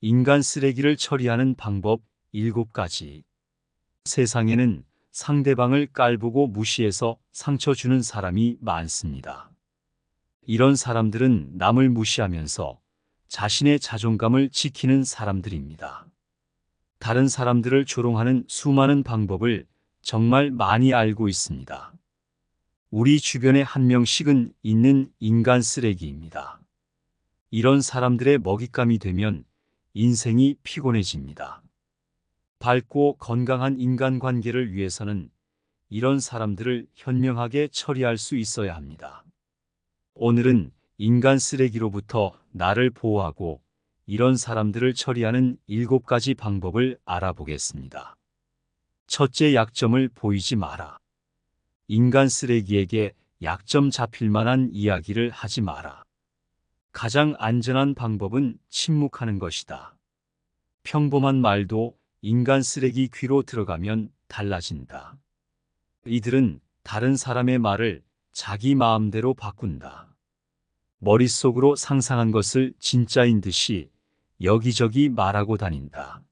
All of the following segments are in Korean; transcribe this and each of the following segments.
인간 쓰레기를 처리하는 방법 7가지. 세상에는 상대방을 깔보고 무시해서 상처 주는 사람이 많습니다. 이런 사람들은 남을 무시하면서 자신의 자존감을 지키는 사람들입니다. 다른 사람들을 조롱하는 수많은 방법을 정말 많이 알고 있습니다. 우리 주변에 한 명씩은 있는 인간 쓰레기입니다. 이런 사람들의 먹잇감이 되면 인생이 피곤해집니다. 밝고 건강한 인간관계를 위해서는 이런 사람들을 현명하게 처리할 수 있어야 합니다. 오늘은 인간 쓰레기로부터 나를 보호하고 이런 사람들을 처리하는 7가지 방법을 알아보겠습니다. 첫째, 약점을 보이지 마라. 인간 쓰레기에게 약점 잡힐 만한 이야기를 하지 마라. 가장 안전한 방법은 침묵하는 것이다. 평범한 말도 인간 쓰레기 귀로 들어가면 달라진다. 이들은 다른 사람의 말을 자기 마음대로 바꾼다. 머릿속으로 상상한 것을 진짜인 듯이 여기저기 말하고 다닌다.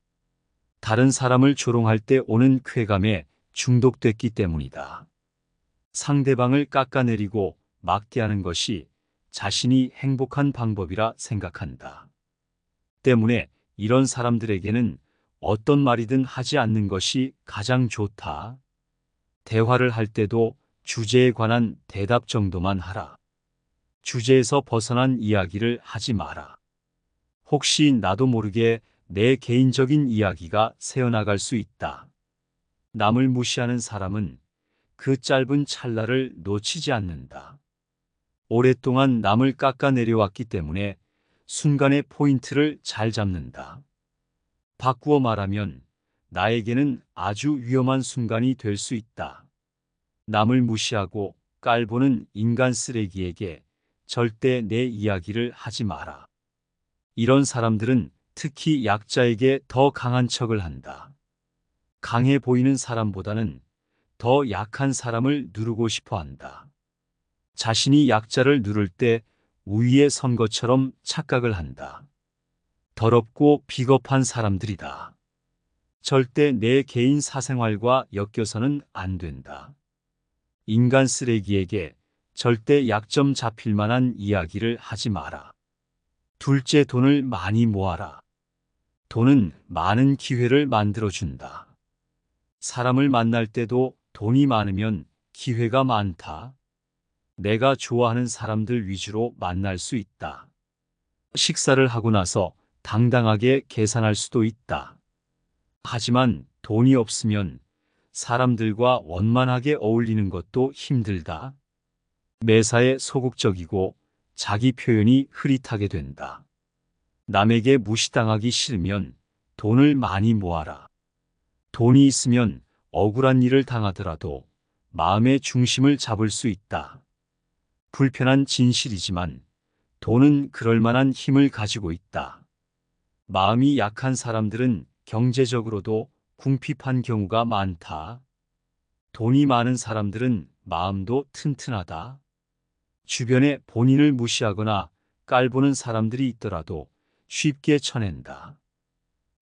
다른 사람을 조롱할 때 오는 쾌감에 중독됐기 때문이다. 상대방을 깎아내리고 막대하는 것이 자신이 행복한 방법이라 생각한다. 때문에 이런 사람들에게는 어떤 말이든 하지 않는 것이 가장 좋다. 대화를 할 때도 주제에 관한 대답 정도만 하라. 주제에서 벗어난 이야기를 하지 마라. 혹시 나도 모르게 내 개인적인 이야기가 새어나갈 수 있다. 남을 무시하는 사람은 그 짧은 찰나를 놓치지 않는다. 오랫동안 남을 깎아내려왔기 때문에 순간의 포인트를 잘 잡는다. 바꾸어 말하면 나에게는 아주 위험한 순간이 될 수 있다. 남을 무시하고 깔보는 인간 쓰레기에게 절대 내 이야기를 하지 마라. 이런 사람들은 특히 약자에게 더 강한 척을 한다. 강해 보이는 사람보다는 더 약한 사람을 누르고 싶어 한다. 자신이 약자를 누를 때 우위에 선 것처럼 착각을 한다. 더럽고 비겁한 사람들이다. 절대 내 개인 사생활과 엮여서는 안 된다. 인간 쓰레기에게 절대 약점 잡힐 만한 이야기를 하지 마라. 둘째, 돈을 많이 모아라. 돈은 많은 기회를 만들어준다. 사람을 만날 때도 돈이 많으면 기회가 많다. 내가 좋아하는 사람들 위주로 만날 수 있다. 식사를 하고 나서 당당하게 계산할 수도 있다. 하지만 돈이 없으면 사람들과 원만하게 어울리는 것도 힘들다. 매사에 소극적이고 자기 표현이 흐릿하게 된다. 남에게 무시당하기 싫으면 돈을 많이 모아라. 돈이 있으면 억울한 일을 당하더라도 마음의 중심을 잡을 수 있다. 불편한 진실이지만 돈은 그럴 만한 힘을 가지고 있다. 마음이 약한 사람들은 경제적으로도 궁핍한 경우가 많다. 돈이 많은 사람들은 마음도 튼튼하다. 주변에 본인을 무시하거나 깔보는 사람들이 있더라도 쉽게 쳐낸다.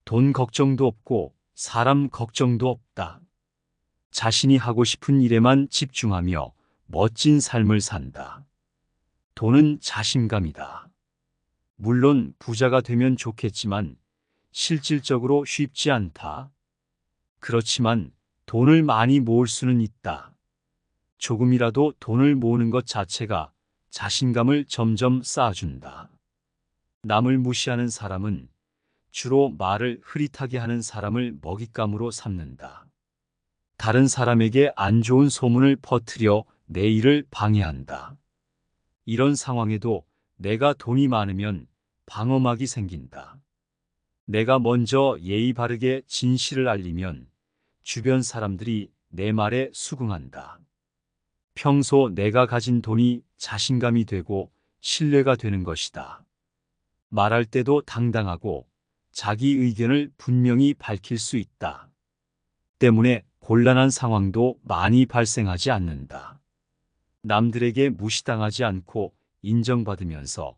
돈 걱정도 없고 사람 걱정도 없다. 자신이 하고 싶은 일에만 집중하며 멋진 삶을 산다. 돈은 자신감이다. 물론 부자가 되면 좋겠지만 실질적으로 쉽지 않다. 그렇지만 돈을 많이 모을 수는 있다. 조금이라도 돈을 모으는 것 자체가 자신감을 점점 쌓아준다. 남을 무시하는 사람은 주로 말을 흐릿하게 하는 사람을 먹잇감으로 삼는다. 다른 사람에게 안 좋은 소문을 퍼뜨려 내 일을 방해한다. 이런 상황에도 내가 돈이 많으면 방어막이 생긴다. 내가 먼저 예의 바르게 진실을 알리면 주변 사람들이 내 말에 수긍한다. 평소 내가 가진 돈이 자신감이 되고 신뢰가 되는 것이다. 말할 때도 당당하고 자기 의견을 분명히 밝힐 수 있다. 때문에 곤란한 상황도 많이 발생하지 않는다. 남들에게 무시당하지 않고 인정받으면서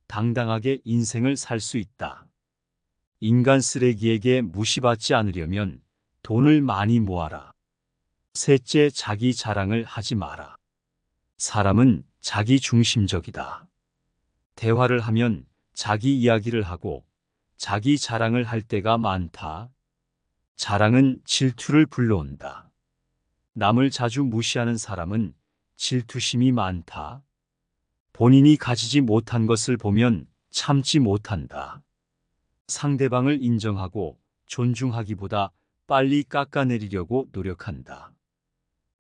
당당하게 인생을 살 수 있다. 인간 쓰레기에게 무시받지 않으려면 돈을 많이 모아라. 셋째, 자기 자랑을 하지 마라. 사람은 자기 중심적이다. 대화를 하면 자기 이야기를 하고 자기 자랑을 할 때가 많다. 자랑은 질투를 불러온다. 남을 자주 무시하는 사람은 질투심이 많다. 본인이 가지지 못한 것을 보면 참지 못한다. 상대방을 인정하고 존중하기보다 빨리 깎아내리려고 노력한다.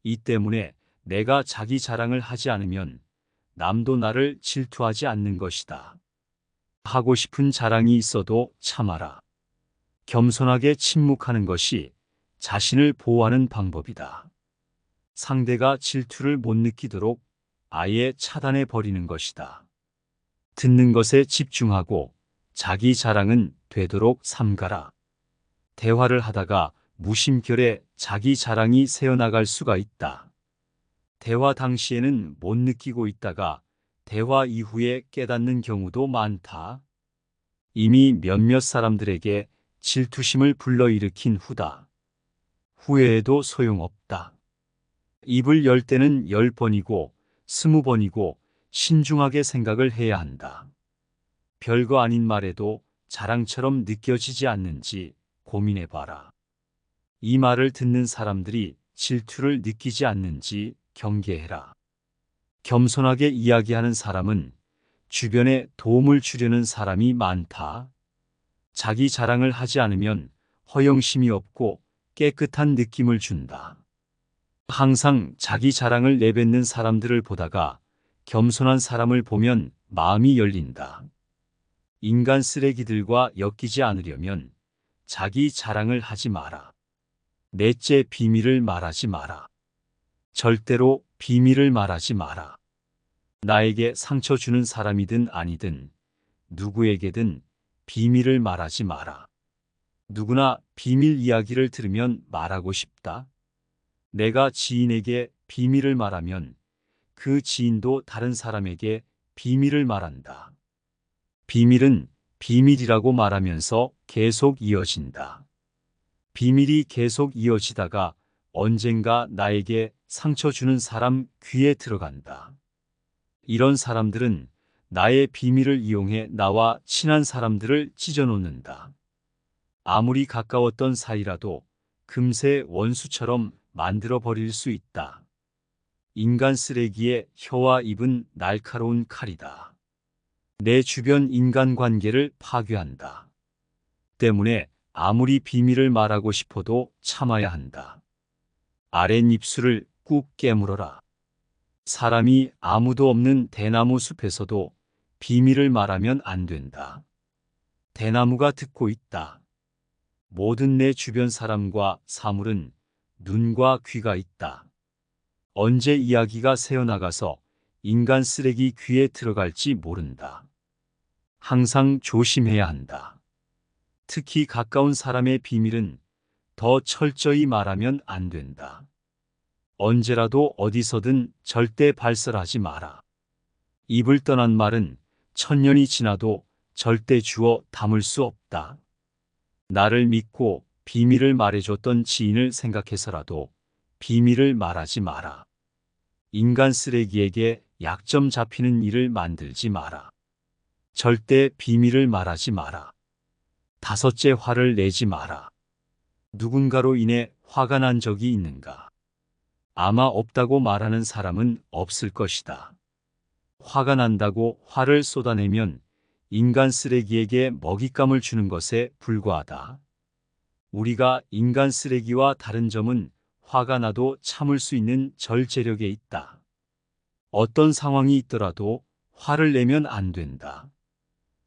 이 때문에 내가 자기 자랑을 하지 않으면 남도 나를 질투하지 않는 것이다. 하고 싶은 자랑이 있어도 참아라. 겸손하게 침묵하는 것이 자신을 보호하는 방법이다. 상대가 질투를 못 느끼도록 아예 차단해 버리는 것이다. 듣는 것에 집중하고 자기 자랑은 되도록 삼가라. 대화를 하다가 무심결에 자기 자랑이 새어나갈 수가 있다. 대화 당시에는 못 느끼고 있다가 대화 이후에 깨닫는 경우도 많다. 이미 몇몇 사람들에게 질투심을 불러일으킨 후다. 후회해도 소용없다. 입을 열 때는 10번이고 20번이고 신중하게 생각을 해야 한다. 별거 아닌 말에도 자랑처럼 느껴지지 않는지 고민해봐라. 이 말을 듣는 사람들이 질투를 느끼지 않는지 경계해라. 겸손하게 이야기하는 사람은 주변에 도움을 주려는 사람이 많다. 자기 자랑을 하지 않으면 허영심이 없고 깨끗한 느낌을 준다. 항상 자기 자랑을 내뱉는 사람들을 보다가 겸손한 사람을 보면 마음이 열린다. 인간 쓰레기들과 엮이지 않으려면 자기 자랑을 하지 마라. 넷째, 비밀을 말하지 마라. 절대로 비밀을 말하지 마라. 나에게 상처 주는 사람이든 아니든 누구에게든 비밀을 말하지 마라. 누구나 비밀 이야기를 들으면 말하고 싶다. 내가 지인에게 비밀을 말하면 그 지인도 다른 사람에게 비밀을 말한다. 비밀은 비밀이라고 말하면서 계속 이어진다. 비밀이 계속 이어지다가 언젠가 나에게 상처 주는 사람 귀에 들어간다. 이런 사람들은 나의 비밀을 이용해 나와 친한 사람들을 찢어놓는다. 아무리 가까웠던 사이라도 금세 원수처럼 만들어버릴 수 있다. 인간 쓰레기의 혀와 입은 날카로운 칼이다. 내 주변 인간관계를 파괴한다. 때문에 아무리 비밀을 말하고 싶어도 참아야 한다. 아랫입술을 꾹 깨물어라. 사람이 아무도 없는 대나무 숲에서도 비밀을 말하면 안 된다. 대나무가 듣고 있다. 모든 내 주변 사람과 사물은 눈과 귀가 있다. 언제 이야기가 새어나가서 인간 쓰레기 귀에 들어갈지 모른다. 항상 조심해야 한다. 특히 가까운 사람의 비밀은 더 철저히 말하면 안 된다. 언제라도 어디서든 절대 발설하지 마라. 입을 떠난 말은 천년이 지나도 절대 주워 담을 수 없다. 나를 믿고 비밀을 말해줬던 지인을 생각해서라도 비밀을 말하지 마라. 인간 쓰레기에게 약점 잡히는 일을 만들지 마라. 절대 비밀을 말하지 마라. 다섯째, 화를 내지 마라. 누군가로 인해 화가 난 적이 있는가? 아마 없다고 말하는 사람은 없을 것이다. 화가 난다고 화를 쏟아내면 인간 쓰레기에게 먹잇감을 주는 것에 불과하다. 우리가 인간 쓰레기와 다른 점은 화가 나도 참을 수 있는 절제력에 있다. 어떤 상황이 있더라도 화를 내면 안 된다.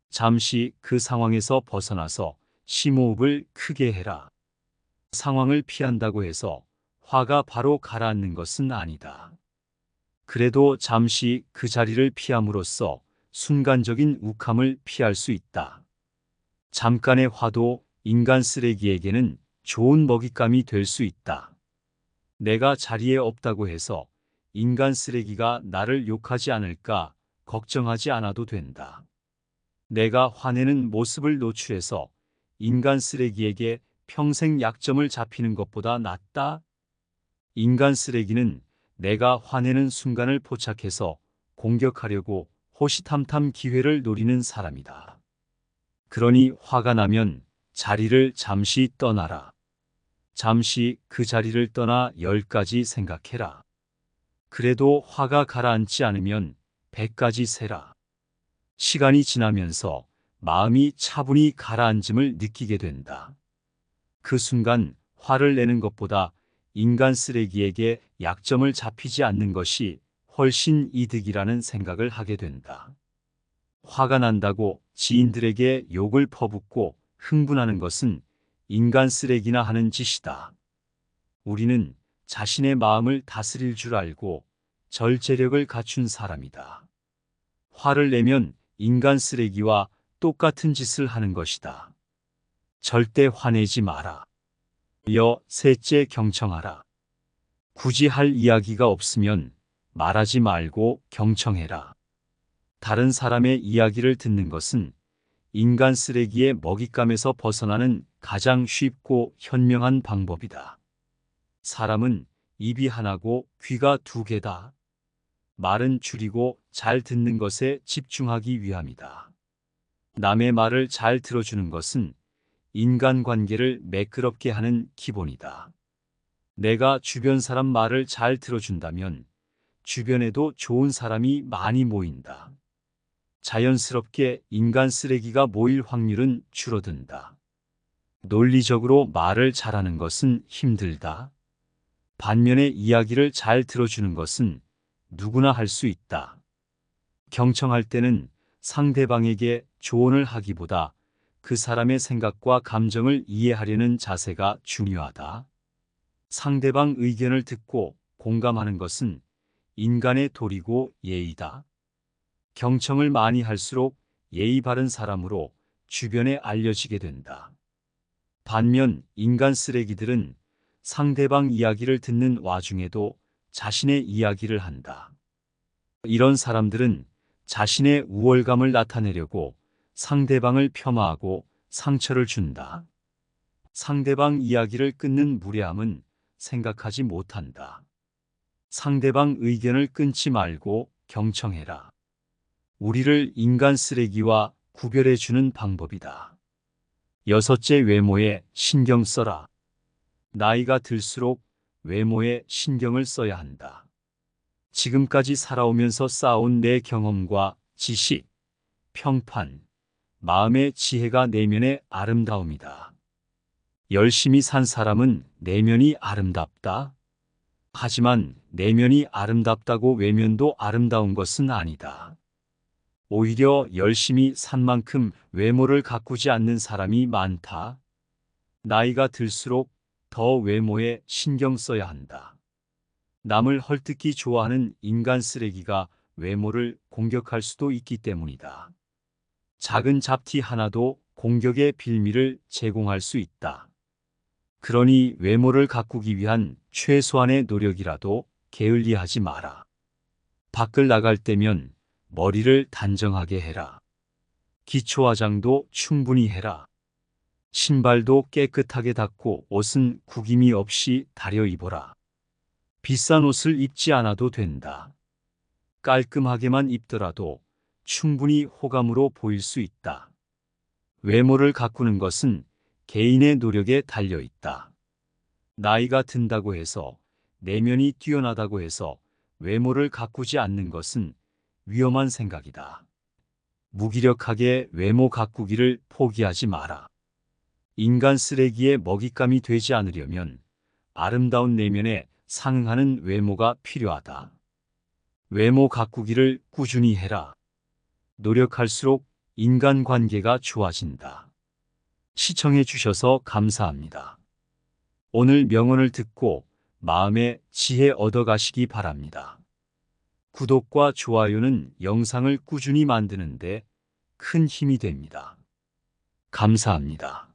잠시 그 상황에서 벗어나서 심호흡을 크게 해라. 상황을 피한다고 해서 화가 바로 가라앉는 것은 아니다. 그래도 잠시 그 자리를 피함으로써 순간적인 욱함을 피할 수 있다. 잠깐의 화도 인간 쓰레기에게는 좋은 먹잇감이 될 수 있다. 내가 자리에 없다고 해서 인간 쓰레기가 나를 욕하지 않을까 걱정하지 않아도 된다. 내가 화내는 모습을 노출해서 인간 쓰레기에게 평생 약점을 잡히는 것보다 낫다. 인간 쓰레기는 내가 화내는 순간을 포착해서 공격하려고 호시탐탐 기회를 노리는 사람이다. 그러니 화가 나면 자리를 잠시 떠나라. 잠시 그 자리를 떠나 10가지 생각해라. 그래도 화가 가라앉지 않으면 100가지 세라. 시간이 지나면서 마음이 차분히 가라앉음을 느끼게 된다. 그 순간 화를 내는 것보다 인간 쓰레기에게 약점을 잡히지 않는 것이 훨씬 이득이라는 생각을 하게 된다. 화가 난다고 지인들에게 욕을 퍼붓고 흥분하는 것은 인간 쓰레기나 하는 짓이다. 우리는 자신의 마음을 다스릴 줄 알고 절제력을 갖춘 사람이다. 화를 내면 인간 쓰레기와 똑같은 짓을 하는 것이다. 절대 화내지 마라. 셋째, 경청하라. 굳이 할 이야기가 없으면 말하지 말고 경청해라. 다른 사람의 이야기를 듣는 것은 인간 쓰레기의 먹잇감에서 벗어나는 가장 쉽고 현명한 방법이다. 사람은 입이 하나고 귀가 2개다. 말은 줄이고 잘 듣는 것에 집중하기 위함이다. 남의 말을 잘 들어주는 것은 인간관계를 매끄럽게 하는 기본이다. 내가 주변 사람 말을 잘 들어준다면 주변에도 좋은 사람이 많이 모인다. 자연스럽게 인간 쓰레기가 모일 확률은 줄어든다. 논리적으로 말을 잘하는 것은 힘들다. 반면에 이야기를 잘 들어주는 것은 누구나 할 수 있다. 경청할 때는 상대방에게 조언을 하기보다 그 사람의 생각과 감정을 이해하려는 자세가 중요하다. 상대방 의견을 듣고 공감하는 것은 인간의 도리고 예의다. 경청을 많이 할수록 예의 바른 사람으로 주변에 알려지게 된다. 반면 인간 쓰레기들은 상대방 이야기를 듣는 와중에도 자신의 이야기를 한다. 이런 사람들은 자신의 우월감을 나타내려고 상대방을 폄하하고 상처를 준다. 상대방 이야기를 끊는 무례함은 생각하지 못한다. 상대방 의견을 끊지 말고 경청해라. 우리를 인간 쓰레기와 구별해주는 방법이다. 여섯째, 외모에 신경 써라. 나이가 들수록 외모에 신경을 써야 한다. 지금까지 살아오면서 쌓아온 내 경험과 지식, 평판, 마음의 지혜가 내면의 아름다움이다. 열심히 산 사람은 내면이 아름답다. 하지만 내면이 아름답다고 외면도 아름다운 것은 아니다. 오히려 열심히 산 만큼 외모를 가꾸지 않는 사람이 많다. 나이가 들수록 더 외모에 신경 써야 한다. 남을 헐뜯기 좋아하는 인간 쓰레기가 외모를 공격할 수도 있기 때문이다. 작은 잡티 하나도 공격의 빌미를 제공할 수 있다. 그러니 외모를 가꾸기 위한 최소한의 노력이라도 게을리하지 마라. 밖을 나갈 때면 머리를 단정하게 해라. 기초 화장도 충분히 해라. 신발도 깨끗하게 닦고 옷은 구김이 없이 다려 입어라. 비싼 옷을 입지 않아도 된다. 깔끔하게만 입더라도 충분히 호감으로 보일 수 있다. 외모를 가꾸는 것은 개인의 노력에 달려 있다. 나이가 든다고 해서, 내면이 뛰어나다고 해서 외모를 가꾸지 않는 것은 위험한 생각이다. 무기력하게 외모 가꾸기를 포기하지 마라. 인간 쓰레기의 먹잇감이 되지 않으려면 아름다운 내면에 상응하는 외모가 필요하다. 외모 가꾸기를 꾸준히 해라. 노력할수록 인간관계가 좋아진다. 시청해 주셔서 감사합니다. 오늘 명언을 듣고 마음의 지혜 얻어가시기 바랍니다. 구독과 좋아요는 영상을 꾸준히 만드는데 큰 힘이 됩니다. 감사합니다.